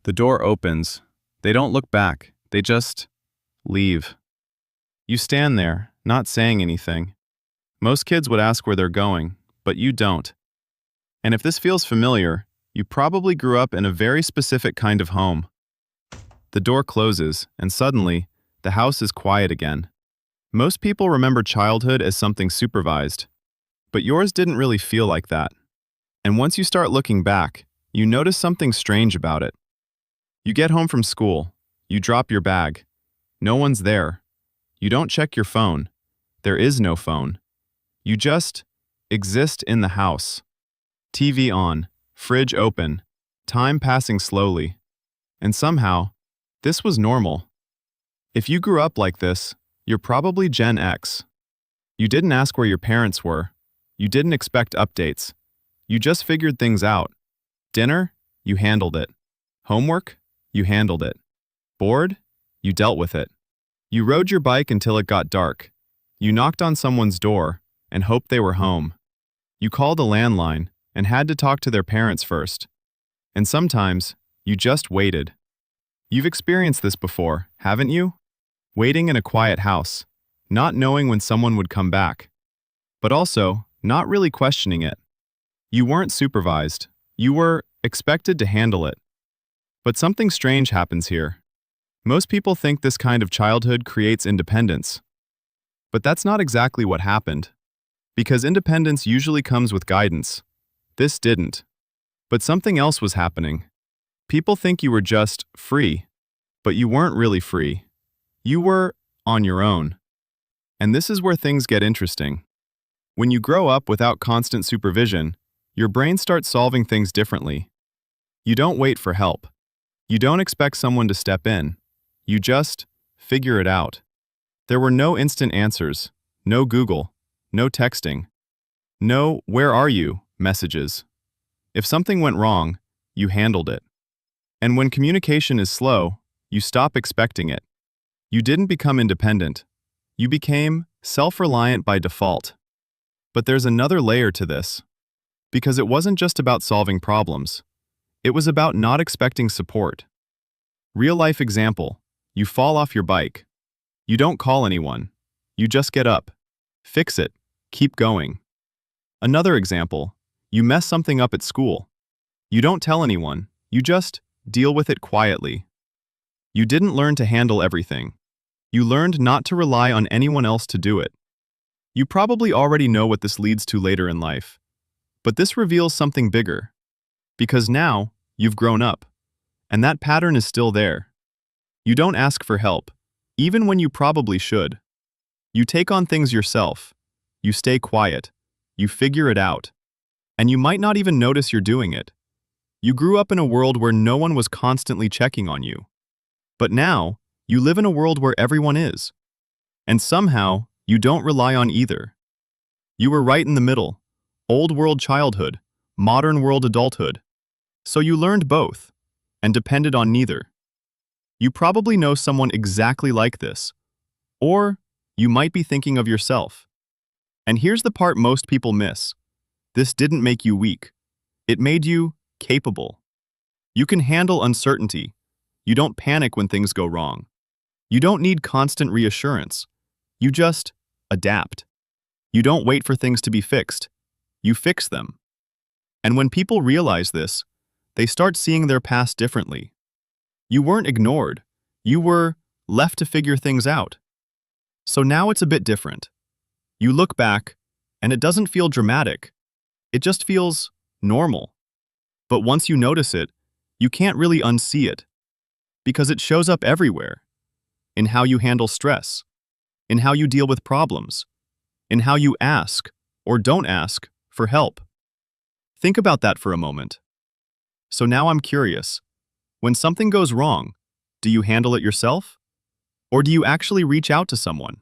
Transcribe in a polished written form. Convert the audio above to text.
The door opens. They don't look back. They just leave. You stand there, not saying anything. Most kids would ask where they're going, but you don't. And if this feels familiar, you probably grew up in a very specific kind of home. The door closes, and suddenly, the house is quiet again. Most people remember childhood as something supervised, but yours didn't really feel like that. And once you start looking back, you notice something strange about it. You get home from school. You drop your bag. No one's there. You don't check your phone. There is no phone. You just exist in the house. TV on, fridge open, time passing slowly. And somehow, this was normal. If you grew up like this, you're probably Gen X. You didn't ask where your parents were. You didn't expect updates. You just figured things out. Dinner? You handled it. Homework? You handled it. Bored? You dealt with it. You rode your bike until it got dark. You knocked on someone's door and hoped they were home. You called a landline and had to talk to their parents first. And sometimes, you just waited. You've experienced this before, haven't you? Waiting in a quiet house, not knowing when someone would come back. But also, not really questioning it. You weren't supervised. You were expected to handle it. But something strange happens here. Most people think this kind of childhood creates independence. But that's not exactly what happened. Because independence usually comes with guidance. This didn't. But something else was happening. People think you were just free. But you weren't really free. You were on your own. And this is where things get interesting. When you grow up without constant supervision, your brain starts solving things differently. You don't wait for help. You don't expect someone to step in. You just figure it out. There were no instant answers, no Google, no texting, no "where are you" messages. If something went wrong, you handled it. And when communication is slow, you stop expecting it. You didn't become independent. You became self-reliant by default. But there's another layer to this. Because it wasn't just about solving problems. It was about not expecting support. Real-life example. You fall off your bike. You don't call anyone. You just get up. Fix it. Keep going. Another example. You mess something up at school. You don't tell anyone. You just deal with it quietly. You didn't learn to handle everything. You learned not to rely on anyone else to do it. You probably already know what this leads to later in life. But this reveals something bigger. Because now, you've grown up. And that pattern is still there. You don't ask for help, even when you probably should. You take on things yourself. You stay quiet. You figure it out. And you might not even notice you're doing it. You grew up in a world where no one was constantly checking on you. But now, you live in a world where everyone is. And somehow, you don't rely on either. You were right in the middle. Old world childhood, modern world adulthood. So you learned both, and depended on neither. You probably know someone exactly like this. Or, you might be thinking of yourself. And here's the part most people miss. This didn't make you weak. It made you capable. You can handle uncertainty. You don't panic when things go wrong. You don't need constant reassurance. You just adapt. You don't wait for things to be fixed. You fix them. And when people realize this, they start seeing their past differently. You weren't ignored. You were left to figure things out. So now it's a bit different. You look back, and it doesn't feel dramatic. It just feels normal. But once you notice it, you can't really unsee it. Because it shows up everywhere. In how you handle stress. In how you deal with problems. In how you ask, or don't ask, for help. Think about that for a moment. So now I'm curious. When something goes wrong, do you handle it yourself? Or do you actually reach out to someone?